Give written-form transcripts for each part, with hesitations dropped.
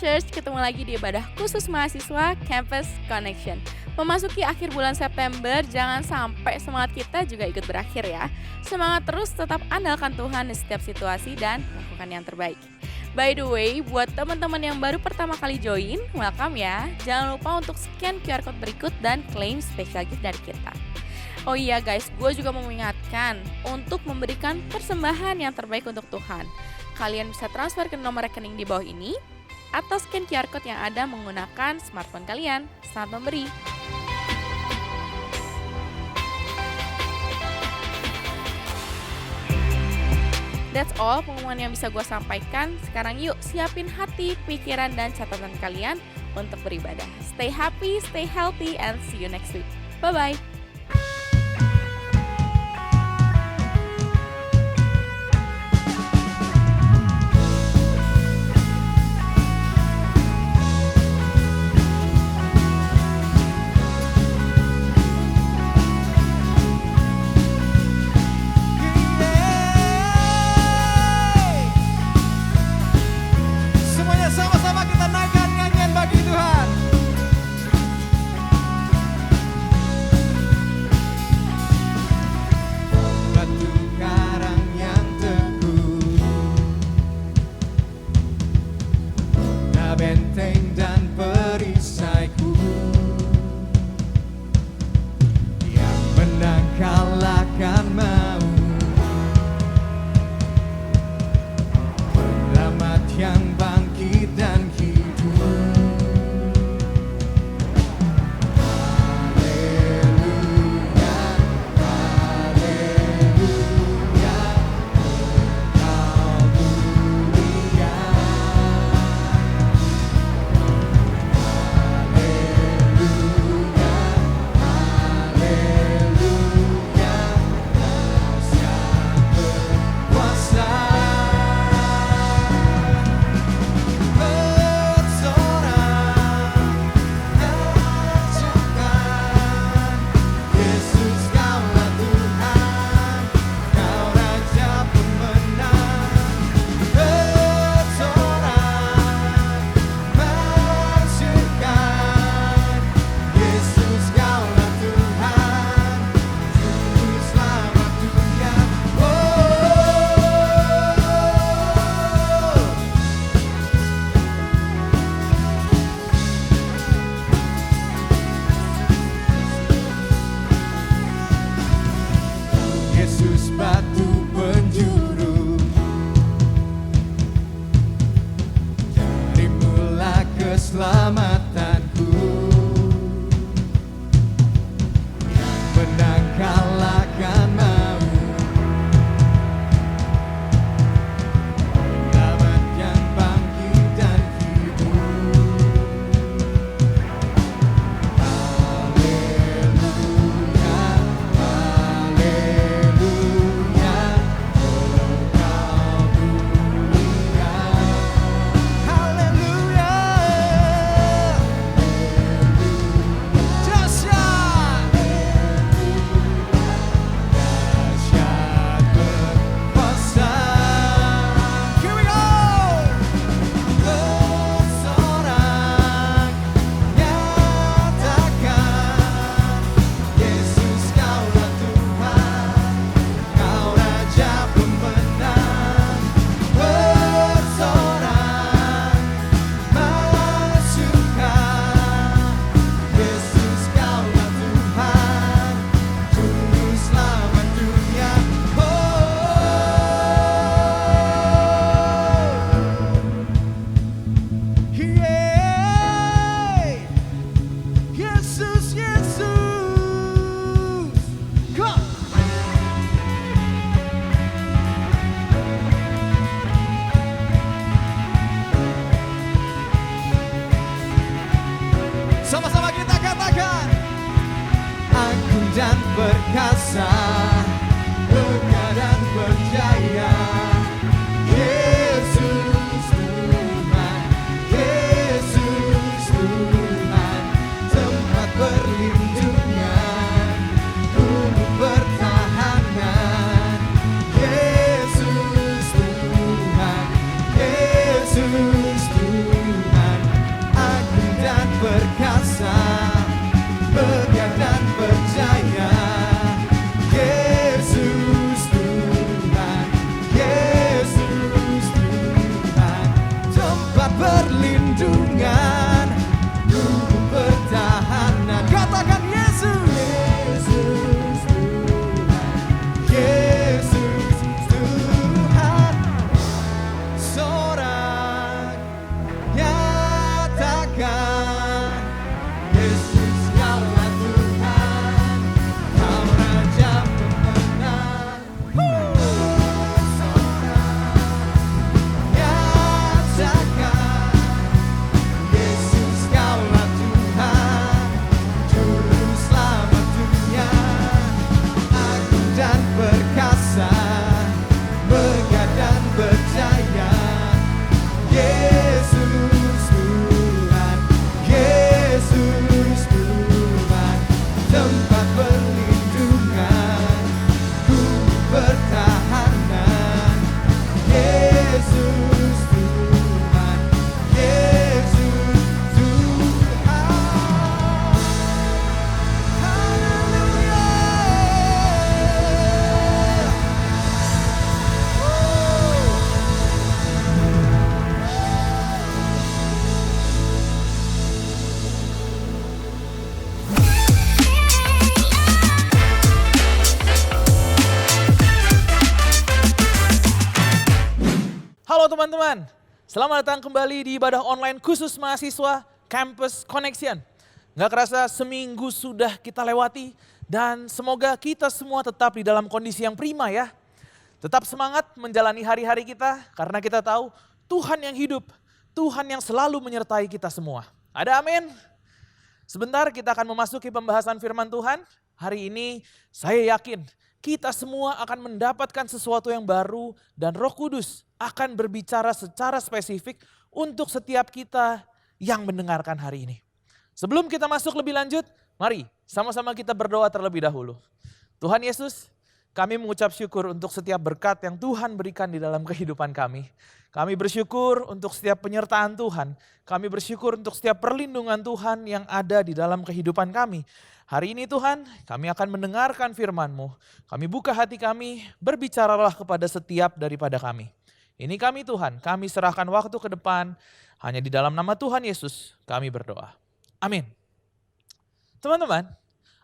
Church, ketemu lagi di ibadah khusus mahasiswa Campus Connection. Memasuki akhir bulan September, jangan sampai semangat kita juga ikut berakhir ya. Semangat terus, tetap andalkan Tuhan di setiap situasi dan lakukan yang terbaik. By the way, buat teman-teman yang baru pertama kali join, welcome ya. Jangan lupa untuk scan QR Code berikut dan claim special gift dari kita. Oh iya guys, gue juga mau mengingatkan untuk memberikan persembahan yang terbaik untuk Tuhan. Kalian bisa transfer ke nomor rekening di bawah ini atau scan QR Code yang ada menggunakan smartphone kalian. Selamat memberi. That's all pengumuman yang bisa gue sampaikan. Sekarang yuk siapin hati, pikiran, dan catatan kalian untuk beribadah. Stay happy, stay healthy, and see you next week. Bye-bye. Sama-sama kita naikkan nyanyian bagi Tuhan. Batu karang yang teguh, nah benteng dan perisaiku, yang menang kalahkan mau, penyelamat yang bangkit dan hidup. Haleluya, haleluya, Engkau mulia. Haleluya, haleluya, dahsyat berkuasa. Yesus batu penjuru, darimulah keselamatanku, yang menang kalahkan mau, penyelamat yang bangkit dan hidup. Haleluya, haleluya, Engkau mulia. Haleluya, teman-teman, selamat datang kembali di ibadah online khusus mahasiswa Campus Connection. Gak kerasa seminggu sudah kita lewati dan semoga kita semua tetap di dalam kondisi yang prima ya. Tetap semangat menjalani hari-hari kita karena kita tahu Tuhan yang hidup, Tuhan yang selalu menyertai kita semua. Ada amin? Sebentar kita akan memasuki pembahasan firman Tuhan. Hari ini saya yakin kita semua akan mendapatkan sesuatu yang baru dan Roh Kudus akan berbicara secara spesifik untuk setiap kita yang mendengarkan hari ini. Sebelum kita masuk lebih lanjut, mari sama-sama kita berdoa terlebih dahulu. Tuhan Yesus, kami mengucap syukur untuk setiap berkat yang Tuhan berikan di dalam kehidupan kami. Kami bersyukur untuk setiap penyertaan Tuhan. Kami bersyukur untuk setiap perlindungan Tuhan yang ada di dalam kehidupan kami. Hari ini Tuhan, kami akan mendengarkan firman-Mu. Kami buka hati kami, berbicaralah kepada setiap daripada kami. Ini kami Tuhan, kami serahkan waktu ke depan. Hanya di dalam nama Tuhan Yesus kami berdoa. Amin. Teman-teman,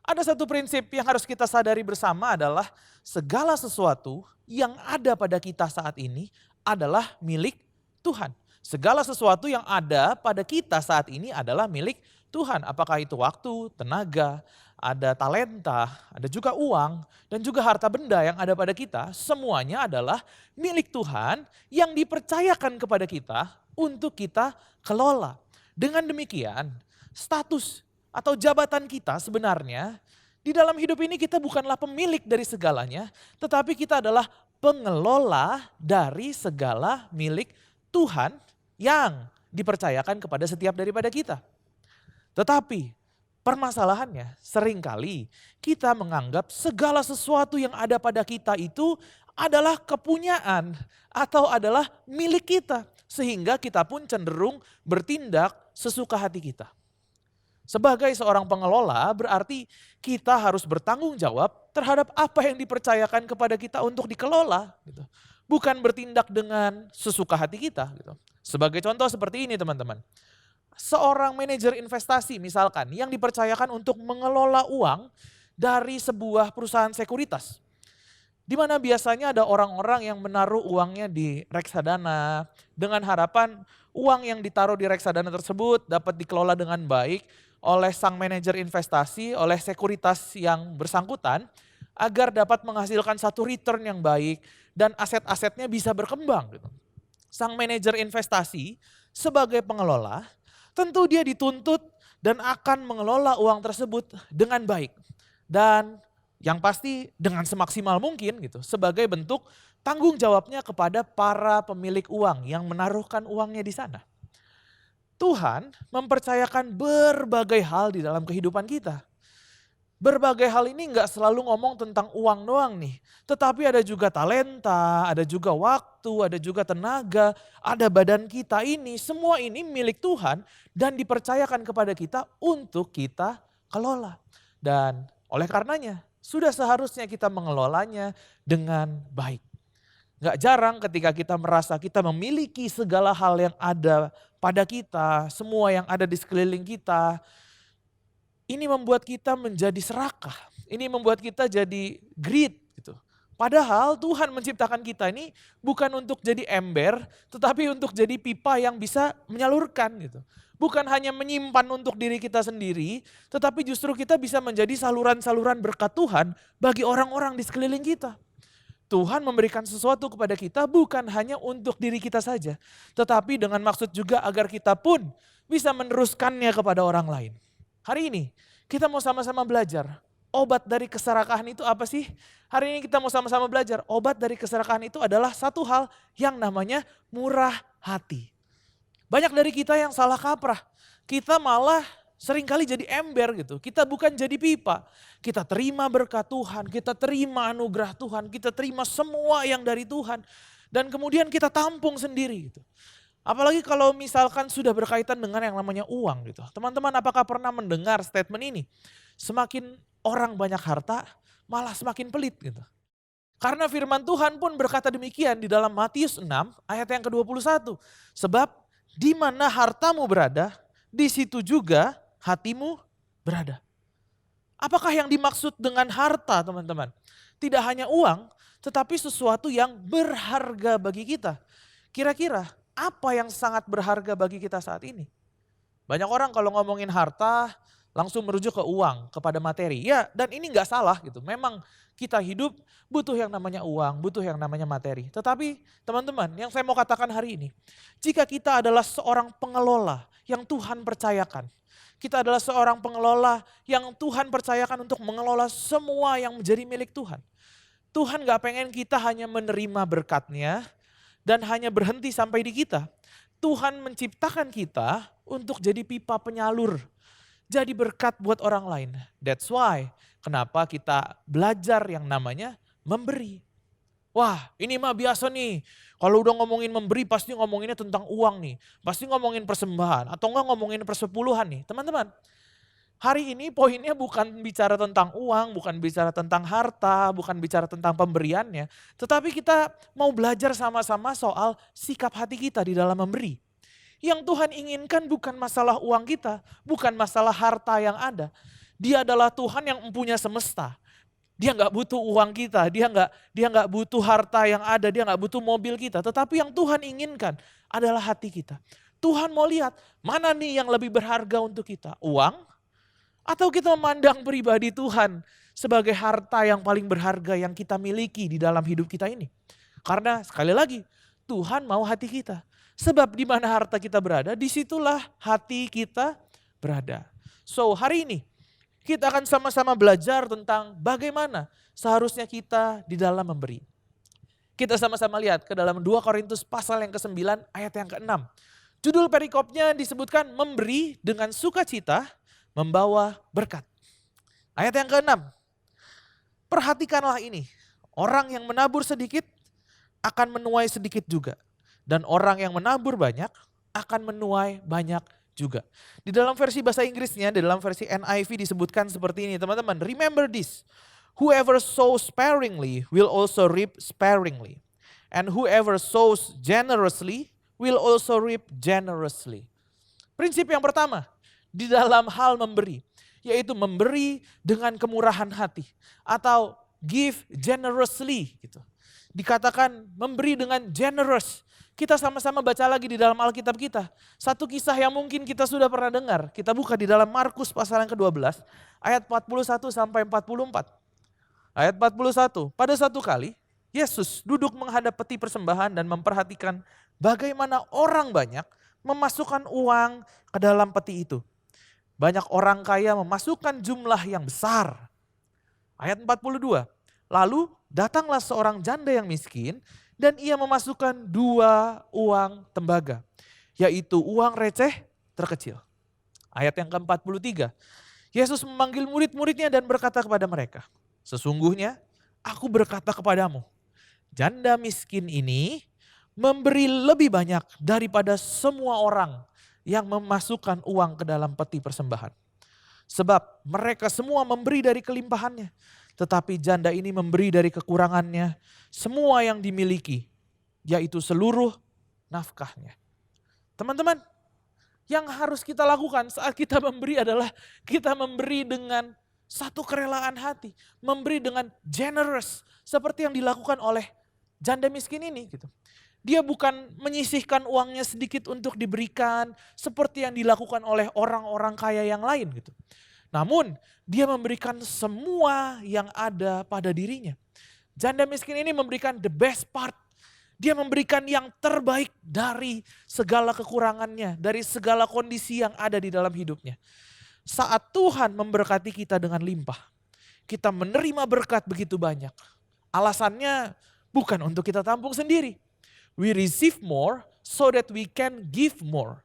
ada satu prinsip yang harus kita sadari bersama adalah segala sesuatu yang ada pada kita saat ini adalah milik Tuhan. Segala sesuatu yang ada pada kita saat ini adalah milik Tuhan. Apakah itu waktu, tenaga, ada talenta, ada juga uang, dan juga harta benda yang ada pada kita. Semuanya adalah milik Tuhan yang dipercayakan kepada kita untuk kita kelola. Dengan demikian, status atau jabatan kita sebenarnya di dalam hidup ini kita bukanlah pemilik dari segalanya, tetapi kita adalah pengelola dari segala milik Tuhan yang dipercayakan kepada setiap daripada kita. Tetapi permasalahannya seringkali kita menganggap segala sesuatu yang ada pada kita itu adalah kepunyaan atau adalah milik kita. Sehingga kita pun cenderung bertindak sesuka hati kita. Sebagai seorang pengelola berarti kita harus bertanggung jawab terhadap apa yang dipercayakan kepada kita untuk dikelola. Gitu. Bukan bertindak dengan sesuka hati kita. Gitu. Sebagai contoh seperti ini teman-teman. Seorang manajer investasi misalkan yang dipercayakan untuk mengelola uang dari sebuah perusahaan sekuritas. Di mana biasanya ada orang-orang yang menaruh uangnya di reksadana dengan harapan uang yang ditaruh di reksadana tersebut dapat dikelola dengan baik oleh sang manajer investasi, oleh sekuritas yang bersangkutan agar dapat menghasilkan satu return yang baik dan aset-asetnya bisa berkembang. Sang manajer investasi sebagai pengelola tentu dia dituntut dan akan mengelola uang tersebut dengan baik. Dan yang pasti dengan semaksimal mungkin gitu sebagai bentuk tanggung jawabnya kepada para pemilik uang yang menaruhkan uangnya di sana. Tuhan mempercayakan berbagai hal di dalam kehidupan kita. Berbagai hal ini nggak selalu ngomong tentang uang doang nih. Tetapi ada juga talenta, ada juga waktu, ada juga tenaga, ada badan kita ini. Semua ini milik Tuhan dan dipercayakan kepada kita untuk kita kelola. Dan oleh karenanya sudah seharusnya kita mengelolanya dengan baik. Gak jarang ketika kita merasa kita memiliki segala hal yang ada pada kita, semua yang ada di sekeliling kita. Ini membuat kita menjadi serakah, ini membuat kita jadi greed gitu. Padahal Tuhan menciptakan kita ini bukan untuk jadi ember, tetapi untuk jadi pipa yang bisa menyalurkan gitu. Bukan hanya menyimpan untuk diri kita sendiri, tetapi justru kita bisa menjadi saluran-saluran berkat Tuhan bagi orang-orang di sekeliling kita. Tuhan memberikan sesuatu kepada kita bukan hanya untuk diri kita saja, tetapi dengan maksud juga agar kita pun bisa meneruskannya kepada orang lain. Hari ini kita mau sama-sama belajar obat dari keserakahan itu apa sih? Hari ini kita mau sama-sama belajar obat dari keserakahan itu adalah satu hal yang namanya murah hati. Banyak dari kita yang salah kaprah, kita malah seringkali jadi ember gitu. Kita bukan jadi pipa. Kita terima berkat Tuhan, kita terima anugerah Tuhan, kita terima semua yang dari Tuhan. Dan kemudian kita tampung sendiri gitu. Apalagi kalau misalkan sudah berkaitan dengan yang namanya uang gitu. Teman-teman apakah pernah mendengar statement ini? Semakin orang banyak harta, malah semakin pelit gitu. Karena firman Tuhan pun berkata demikian di dalam Matius 6 ayat yang ke-21. Sebab di mana hartamu berada, di situ juga hatimu berada. Apakah yang dimaksud dengan harta teman-teman? Tidak hanya uang, tetapi sesuatu yang berharga bagi kita. Kira-kira apa yang sangat berharga bagi kita saat ini? Banyak orang kalau ngomongin harta langsung merujuk ke uang, kepada materi. Ya, dan ini nggak salah gitu. Memang kita hidup butuh yang namanya uang, butuh yang namanya materi. Tetapi teman-teman, yang saya mau katakan hari ini, jika kita adalah seorang pengelola yang Tuhan percayakan, kita adalah seorang pengelola yang Tuhan percayakan untuk mengelola semua yang menjadi milik Tuhan. Tuhan gak pengen kita hanya menerima berkatnya dan hanya berhenti sampai di kita. Tuhan menciptakan kita untuk jadi pipa penyalur. Jadi berkat buat orang lain. That's why kenapa kita belajar yang namanya memberi. Wah, ini mah biasa nih. Kalau udah ngomongin memberi pasti ngomonginnya tentang uang nih. Pasti ngomongin persembahan atau enggak ngomongin persepuluhan nih. Teman-teman, hari ini poinnya bukan bicara tentang uang, bukan bicara tentang harta, bukan bicara tentang pemberiannya. Tetapi kita mau belajar sama-sama soal sikap hati kita di dalam memberi. Yang Tuhan inginkan bukan masalah uang kita, bukan masalah harta yang ada. Dia adalah Tuhan yang mempunyai semesta. Dia nggak butuh uang kita, dia nggak butuh harta yang ada, dia nggak butuh mobil kita. Tetapi yang Tuhan inginkan adalah hati kita. Tuhan mau lihat mana nih yang lebih berharga untuk kita, uang atau kita memandang pribadi Tuhan sebagai harta yang paling berharga yang kita miliki di dalam hidup kita ini. Karena sekali lagi Tuhan mau hati kita. Sebab di mana harta kita berada, disitulah hati kita berada. So hari ini kita akan sama-sama belajar tentang bagaimana seharusnya kita di dalam memberi. Kita sama-sama lihat ke dalam 2 Korintus pasal yang ke-9 ayat yang ke-6. Judul perikopnya disebutkan memberi dengan sukacita membawa berkat. Ayat yang ke-6. Perhatikanlah ini, orang yang menabur sedikit akan menuai sedikit juga. Dan orang yang menabur banyak akan menuai banyak juga. Di dalam versi bahasa Inggrisnya, di dalam versi NIV disebutkan seperti ini teman-teman. Remember this, whoever sows sparingly will also reap sparingly. And whoever sows generously will also reap generously. Prinsip yang pertama di dalam hal memberi, yaitu memberi dengan kemurahan hati. Atau give generously gitu. Dikatakan memberi dengan generous. Kita sama-sama baca lagi di dalam Alkitab kita. Satu kisah yang mungkin kita sudah pernah dengar. Kita buka di dalam Markus pasal yang ke-12. Ayat 41 sampai 44. Ayat 41. Pada satu kali Yesus duduk menghadap peti persembahan dan memperhatikan bagaimana orang banyak memasukkan uang ke dalam peti itu. Banyak orang kaya memasukkan jumlah yang besar. Ayat 42. Lalu datanglah seorang janda yang miskin dan ia memasukkan 2 uang tembaga, yaitu uang receh terkecil. Ayat yang ke-43, Yesus memanggil murid-muridnya dan berkata kepada mereka, sesungguhnya aku berkata kepadamu, janda miskin ini memberi lebih banyak daripada semua orang yang memasukkan uang ke dalam peti persembahan. Sebab mereka semua memberi dari kelimpahannya. Tetapi janda ini memberi dari kekurangannya semua yang dimiliki, yaitu seluruh nafkahnya. Teman-teman, yang harus kita lakukan saat kita memberi adalah kita memberi dengan satu kerelaan hati. Memberi dengan generous, seperti yang dilakukan oleh janda miskin ini gitu. Dia bukan menyisihkan uangnya sedikit untuk diberikan seperti yang dilakukan oleh orang-orang kaya yang lain gitu. Namun dia memberikan semua yang ada pada dirinya. Janda miskin ini memberikan the best part. Dia memberikan yang terbaik dari segala kekurangannya, dari segala kondisi yang ada di dalam hidupnya. Saat Tuhan memberkati kita dengan limpah, kita menerima berkat begitu banyak. Alasannya bukan untuk kita tampung sendiri. We receive more so that we can give more.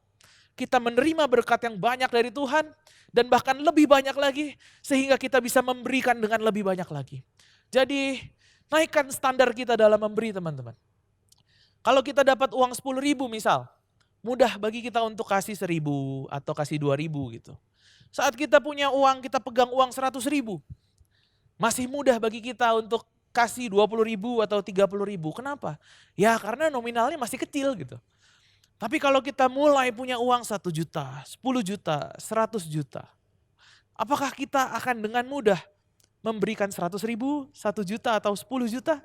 Kita menerima berkat yang banyak dari Tuhan dan bahkan lebih banyak lagi sehingga kita bisa memberikan dengan lebih banyak lagi. Jadi naikkan standar kita dalam memberi teman-teman. Kalau kita dapat uang 10.000 misal, mudah bagi kita untuk kasih 1.000 atau kasih 2.000 gitu. Saat kita punya uang, kita pegang uang 100.000, masih mudah bagi kita untuk kasih 20.000 atau 30.000. Kenapa? Ya karena nominalnya masih kecil gitu. Tapi kalau kita mulai punya uang 1 juta, 10 juta, 100 juta. Apakah kita akan dengan mudah memberikan 100.000, 1 juta atau 10 juta?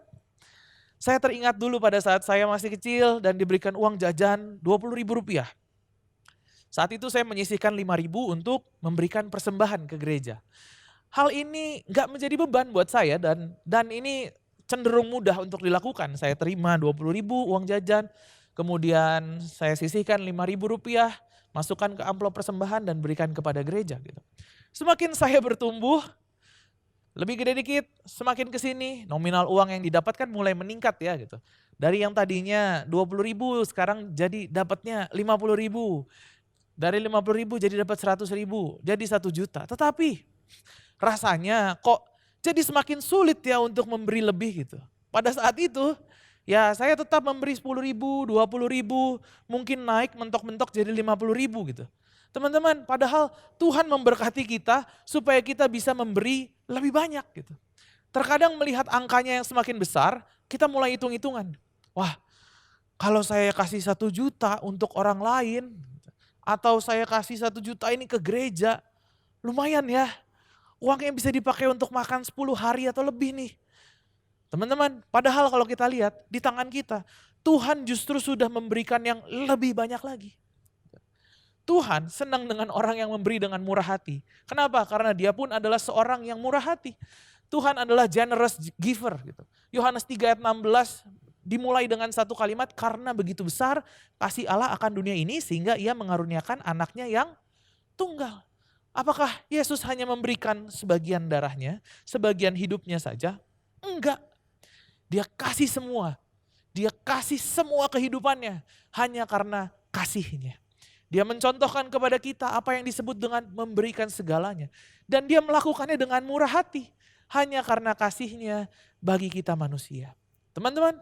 Saya teringat dulu pada saat saya masih kecil dan diberikan uang jajan Rp20.000. Saat itu saya menyisihkan 5.000 untuk memberikan persembahan ke gereja. Hal ini nggak menjadi beban buat saya dan ini cenderung mudah untuk dilakukan. Saya terima 20.000 uang jajan, kemudian saya sisihkan Rp5.000, masukkan ke amplop persembahan dan berikan kepada gereja gitu. Semakin saya bertumbuh, lebih gede dikit, semakin ke sini nominal uang yang didapatkan mulai meningkat ya gitu. Dari yang tadinya 20.000 sekarang jadi dapatnya 50.000. Dari 50.000 jadi dapat 100.000, jadi 1 juta. Tetapi rasanya kok jadi semakin sulit ya untuk memberi lebih gitu. Pada saat itu ya saya tetap memberi 10.000, 20.000, mungkin naik mentok-mentok jadi 50.000 gitu. Teman-teman, padahal Tuhan memberkati kita supaya kita bisa memberi lebih banyak gitu. Terkadang melihat angkanya yang semakin besar, kita mulai hitung-hitungan. Wah, kalau saya kasih 1 juta untuk orang lain, atau saya kasih 1 juta ini ke gereja, lumayan ya. Uangnya bisa dipakai untuk makan 10 hari atau lebih nih. Teman-teman, padahal kalau kita lihat di tangan kita, Tuhan justru sudah memberikan yang lebih banyak lagi. Tuhan senang dengan orang yang memberi dengan murah hati. Kenapa? Karena dia pun adalah seorang yang murah hati. Tuhan adalah generous giver. Gitu. Yohanes 3 ayat 16 dimulai dengan satu kalimat, karena begitu besar kasih Allah akan dunia ini sehingga ia mengaruniakan anaknya yang tunggal. Apakah Yesus hanya memberikan sebagian darahnya, sebagian hidupnya saja? Enggak. Dia kasih semua. Dia kasih semua kehidupannya hanya karena kasihnya. Dia mencontohkan kepada kita apa yang disebut dengan memberikan segalanya. Dan dia melakukannya dengan murah hati. Hanya karena kasihnya bagi kita manusia. Teman-teman,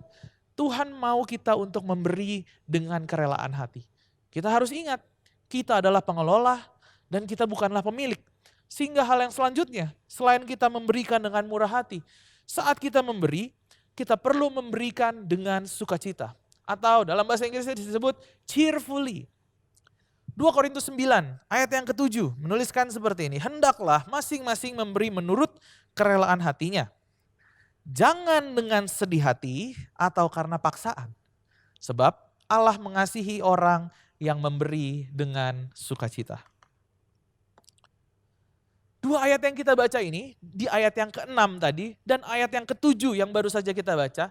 Tuhan mau kita untuk memberi dengan kerelaan hati. Kita harus ingat, kita adalah pengelola dan kita bukanlah pemilik. Sehingga hal yang selanjutnya, selain kita memberikan dengan murah hati, saat kita memberi, kita perlu memberikan dengan sukacita. Atau dalam bahasa Inggrisnya disebut cheerfully. 2 Korintus 9 ayat yang ke-7 menuliskan seperti ini. Hendaklah masing-masing memberi menurut kerelaan hatinya. Jangan dengan sedih hati atau karena paksaan. Sebab Allah mengasihi orang yang memberi dengan sukacita. 2 ayat yang kita baca ini, di ayat yang ke-6 tadi dan ayat yang ke-7 yang baru saja kita baca,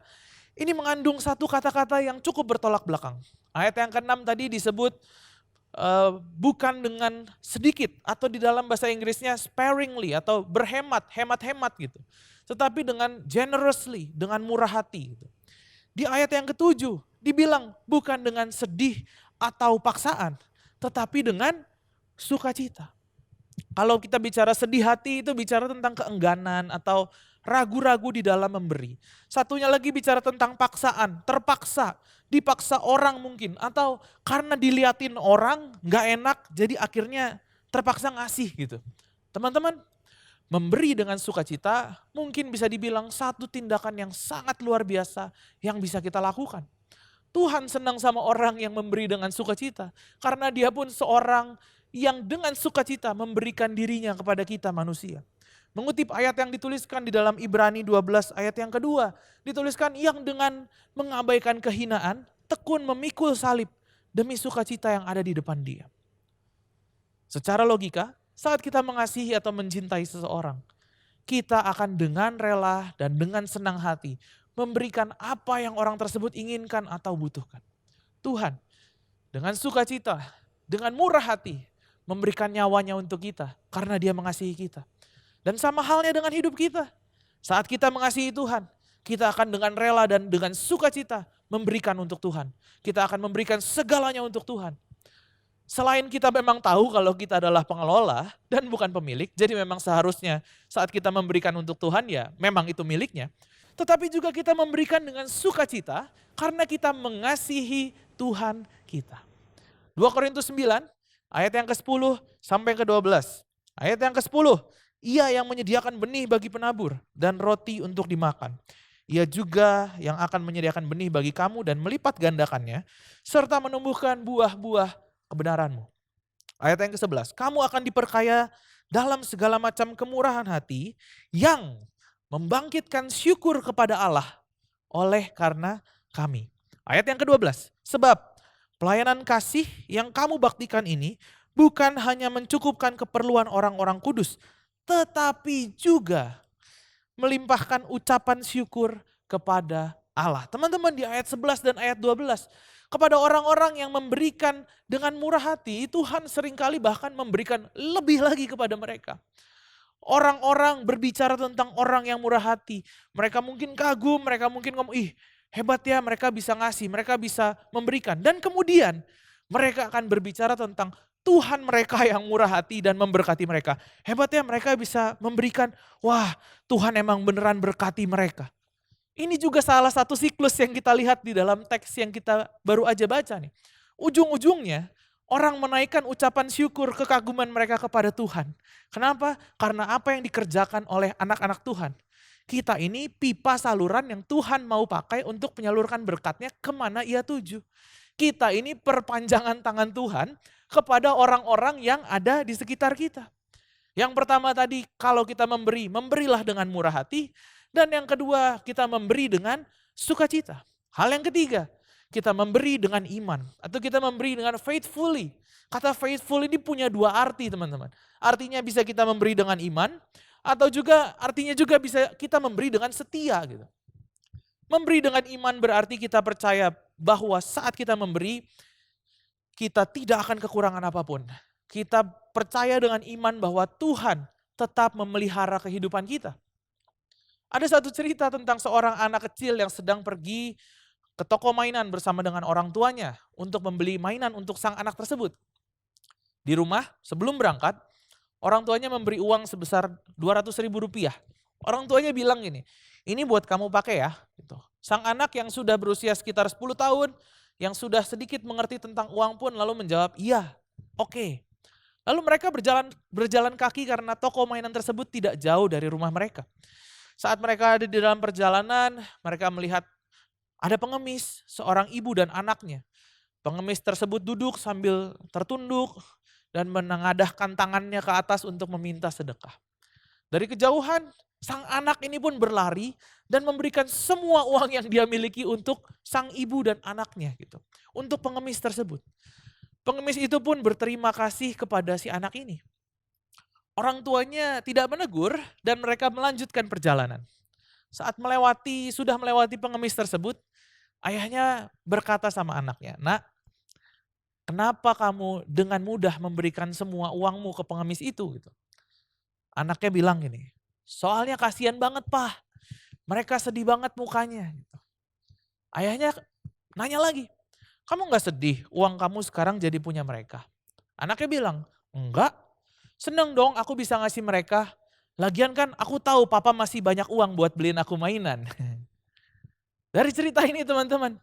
ini mengandung satu kata-kata yang cukup bertolak belakang. Ayat yang ke-6 tadi disebut bukan dengan sedikit atau di dalam bahasa Inggrisnya sparingly atau berhemat, hemat-hemat gitu. Tetapi dengan generously, dengan murah hati gitu. Di ayat yang ke-7 dibilang bukan dengan sedih atau paksaan, tetapi dengan sukacita. Kalau kita bicara sedih hati itu bicara tentang keengganan atau ragu-ragu di dalam memberi. Satunya lagi bicara tentang paksaan, terpaksa, dipaksa orang mungkin. Atau karena diliatin orang gak enak jadi akhirnya terpaksa ngasih gitu. Teman-teman, memberi dengan sukacita mungkin bisa dibilang satu tindakan yang sangat luar biasa yang bisa kita lakukan. Tuhan senang sama orang yang memberi dengan sukacita. Karena dia pun seorang yang dengan sukacita memberikan dirinya kepada kita manusia. Mengutip ayat yang dituliskan di dalam Ibrani 12 ayat yang kedua. Dituliskan yang dengan mengabaikan kehinaan, tekun memikul salib demi sukacita yang ada di depan dia. Secara logika, saat kita mengasihi atau mencintai seseorang, kita akan dengan rela dan dengan senang hati memberikan apa yang orang tersebut inginkan atau butuhkan. Tuhan dengan sukacita, dengan murah hati memberikan nyawanya untuk kita karena dia mengasihi kita. Dan sama halnya dengan hidup kita. Saat kita mengasihi Tuhan, kita akan dengan rela dan dengan sukacita memberikan untuk Tuhan. Kita akan memberikan segalanya untuk Tuhan. Selain kita memang tahu kalau kita adalah pengelola dan bukan pemilik, jadi memang seharusnya saat kita memberikan untuk Tuhan ya memang itu miliknya. Tetapi juga kita memberikan dengan sukacita karena kita mengasihi Tuhan kita. 2 Korintus 9 ayat yang ke-10 sampai ke-12. Ayat yang ke-10. Ia yang menyediakan benih bagi penabur dan roti untuk dimakan. Ia juga yang akan menyediakan benih bagi kamu dan melipat gandakannya, serta menumbuhkan buah-buah kebenaranmu. Ayat yang ke-11, kamu akan diperkaya dalam segala macam kemurahan hati yang membangkitkan syukur kepada Allah oleh karena kami. Ayat yang ke-12, sebab pelayanan kasih yang kamu baktikan ini bukan hanya mencukupkan keperluan orang-orang kudus, tetapi juga melimpahkan ucapan syukur kepada Allah. Teman-teman, di ayat 11 dan ayat 12, kepada orang-orang yang memberikan dengan murah hati, Tuhan seringkali bahkan memberikan lebih lagi kepada mereka. Orang-orang berbicara tentang orang yang murah hati. Mereka mungkin kagum, mereka mungkin ngomong, ih hebat ya mereka bisa ngasih, mereka bisa memberikan. Dan kemudian mereka akan berbicara tentang Tuhan mereka yang murah hati dan memberkati mereka. Hebat ya mereka bisa memberikan, wah Tuhan emang beneran berkati mereka. Ini juga salah satu siklus yang kita lihat di dalam teks yang kita baru aja baca nih. Ujung-ujungnya orang menaikkan ucapan syukur kekaguman mereka kepada Tuhan. Kenapa? Karena apa yang dikerjakan oleh anak-anak Tuhan. Kita ini pipa saluran yang Tuhan mau pakai untuk menyalurkan berkatnya kemana ia tuju. Kita ini perpanjangan tangan Tuhan kepada orang-orang yang ada di sekitar kita. Yang pertama tadi, kalau kita memberi, memberilah dengan murah hati. Dan yang kedua, kita memberi dengan sukacita. Hal yang ketiga, kita memberi dengan iman. Atau kita memberi dengan faithfully. Kata faithful ini punya dua arti teman-teman. Artinya bisa kita memberi dengan iman, atau juga artinya juga bisa kita memberi dengan setia gitu. Memberi dengan iman berarti kita percaya bahwa saat kita memberi, kita tidak akan kekurangan apapun. Kita percaya dengan iman bahwa Tuhan tetap memelihara kehidupan kita. Ada satu cerita tentang seorang anak kecil yang sedang pergi ke toko mainan bersama dengan orang tuanya untuk membeli mainan untuk sang anak tersebut. Di rumah sebelum berangkat, orang tuanya memberi uang sebesar Rp200.000. Orang tuanya bilang gini, ini buat kamu pakai ya. Gitu. Sang anak yang sudah berusia sekitar 10 tahun, yang sudah sedikit mengerti tentang uang pun lalu menjawab, iya, oke. Lalu mereka berjalan kaki karena toko mainan tersebut tidak jauh dari rumah mereka. Saat mereka ada di dalam perjalanan, mereka melihat ada pengemis, seorang ibu dan anaknya. Pengemis tersebut duduk sambil tertunduk dan menengadahkan tangannya ke atas untuk meminta sedekah. Dari kejauhan, sang anak ini pun berlari dan memberikan semua uang yang dia miliki untuk sang ibu dan anaknya gitu. Untuk pengemis tersebut. Pengemis itu pun berterima kasih kepada si anak ini. Orang tuanya tidak menegur dan mereka melanjutkan perjalanan. Saat sudah melewati pengemis tersebut, ayahnya berkata sama anaknya, nak, kenapa kamu dengan mudah memberikan semua uangmu ke pengemis itu? Gitu. Anaknya bilang gini, soalnya kasihan banget Pak, mereka sedih banget mukanya. Gitu. Ayahnya nanya lagi, kamu gak sedih uang kamu sekarang jadi punya mereka? Anaknya bilang, enggak. Seneng dong aku bisa ngasih mereka. Lagian kan aku tahu papa masih banyak uang buat beliin aku mainan. Dari cerita ini teman-teman,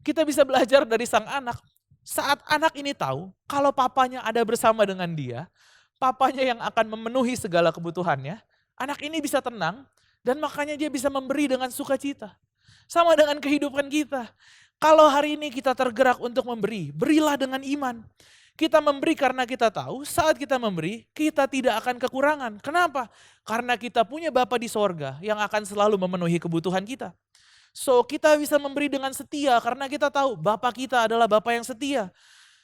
kita bisa belajar dari sang anak. Saat anak ini tahu kalau papanya ada bersama dengan dia, papanya yang akan memenuhi segala kebutuhannya, anak ini bisa tenang dan makanya dia bisa memberi dengan sukacita. Sama dengan kehidupan kita. Kalau hari ini kita tergerak untuk memberi, berilah dengan iman. Kita memberi karena kita tahu saat kita memberi, kita tidak akan kekurangan. Kenapa? Karena kita punya Bapa di sorga yang akan selalu memenuhi kebutuhan kita. So kita bisa memberi dengan setia karena kita tahu Bapa kita adalah Bapa yang setia.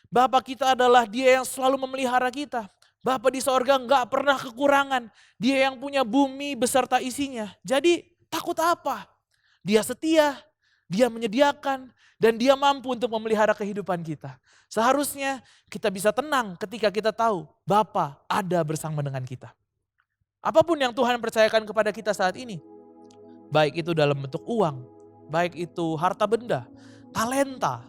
Bapa kita adalah Dia yang selalu memelihara kita. Bapa di sorga enggak pernah kekurangan. Dia yang punya bumi beserta isinya. Jadi takut apa? Dia setia, Dia menyediakan, dan Dia mampu untuk memelihara kehidupan kita. Seharusnya kita bisa tenang ketika kita tahu Bapa ada bersama dengan kita. Apapun yang Tuhan percayakan kepada kita saat ini, baik itu dalam bentuk uang, baik itu harta benda, talenta,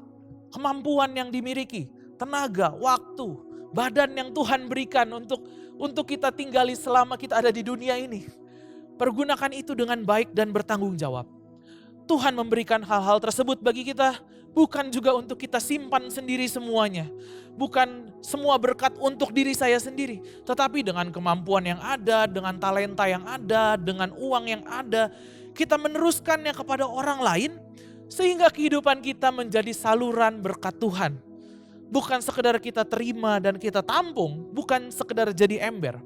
kemampuan yang dimiliki, tenaga, waktu, badan yang Tuhan berikan untuk kita tinggali selama kita ada di dunia ini. Pergunakan itu dengan baik dan bertanggung jawab. Tuhan memberikan hal-hal tersebut bagi kita, bukan juga untuk kita simpan sendiri semuanya. Bukan semua berkat untuk diri saya sendiri, tetapi dengan kemampuan yang ada, dengan talenta yang ada, dengan uang yang ada, kita meneruskannya kepada orang lain, sehingga kehidupan kita menjadi saluran berkat Tuhan. Bukan sekedar kita terima dan kita tampung, bukan sekedar jadi ember.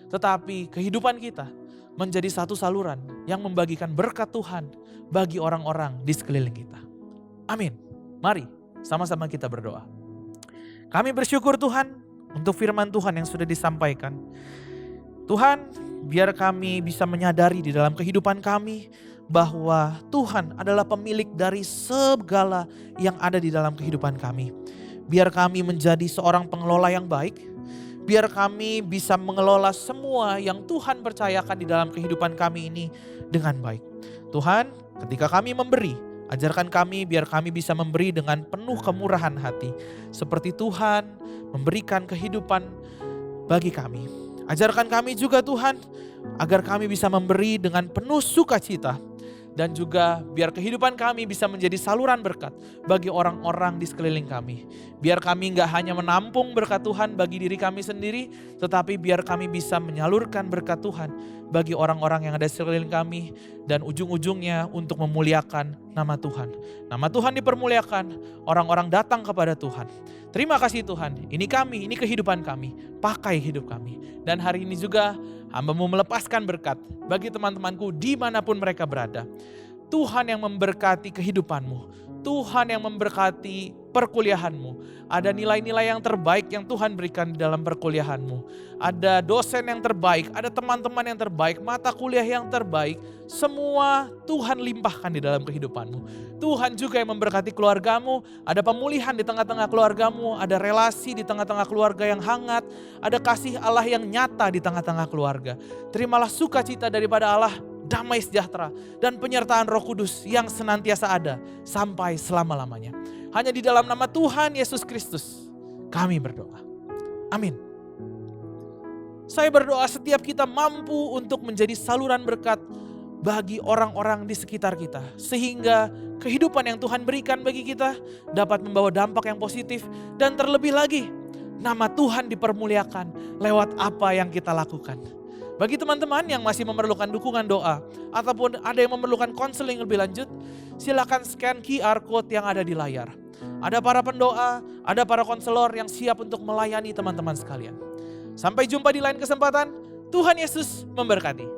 tetapi kehidupan kita menjadi satu saluran yang membagikan berkat Tuhan bagi orang-orang di sekeliling kita. Amin. Mari sama-sama kita berdoa. Kami bersyukur Tuhan untuk firman Tuhan yang sudah disampaikan. Tuhan, biar kami bisa menyadari di dalam kehidupan kami bahwa Tuhan adalah pemilik dari segala yang ada di dalam kehidupan kami. Biar kami menjadi seorang pengelola yang baik. Biar kami bisa mengelola semua yang Tuhan percayakan di dalam kehidupan kami ini dengan baik. Tuhan, ketika kami memberi, ajarkan kami biar kami bisa memberi dengan penuh kemurahan hati. Seperti Tuhan memberikan kehidupan bagi kami. Ajarkan kami juga Tuhan, agar kami bisa memberi dengan penuh sukacita. Dan juga biar kehidupan kami bisa menjadi saluran berkat bagi orang-orang di sekeliling kami. Biar kami gak hanya menampung berkat Tuhan bagi diri kami sendiri, tetapi biar kami bisa menyalurkan berkat Tuhan bagi orang-orang yang ada di sekeliling kami. Dan ujung-ujungnya untuk memuliakan nama Tuhan. Nama Tuhan dipermuliakan, orang-orang datang kepada Tuhan. Terima kasih Tuhan, ini kami, ini kehidupan kami, pakai hidup kami. Dan hari ini juga hamba-Mu melepaskan berkat bagi teman-temanku dimanapun mereka berada. Tuhan yang memberkati kehidupanmu. Tuhan yang memberkati perkuliahanmu. Ada nilai-nilai yang terbaik yang Tuhan berikan di dalam perkuliahanmu. Ada dosen yang terbaik, ada teman-teman yang terbaik, mata kuliah yang terbaik. Semua Tuhan limpahkan di dalam kehidupanmu. Tuhan juga yang memberkati keluargamu. Ada pemulihan di tengah-tengah keluargamu. Ada relasi di tengah-tengah keluarga yang hangat. Ada kasih Allah yang nyata di tengah-tengah keluarga. Terimalah sukacita daripada Allah, damai sejahtera, dan penyertaan Roh Kudus yang senantiasa ada sampai selama-lamanya. Hanya di dalam nama Tuhan Yesus Kristus kami berdoa. Amin. Saya berdoa setiap kita mampu untuk menjadi saluran berkat bagi orang-orang di sekitar kita. Sehingga kehidupan yang Tuhan berikan bagi kita dapat membawa dampak yang positif. Dan terlebih lagi, nama Tuhan dipermuliakan lewat apa yang kita lakukan. Bagi teman-teman yang masih memerlukan dukungan doa ataupun ada yang memerlukan konseling lebih lanjut, silakan scan QR code yang ada di layar. Ada para pendoa, ada para konselor yang siap untuk melayani teman-teman sekalian. Sampai jumpa di lain kesempatan. Tuhan Yesus memberkati.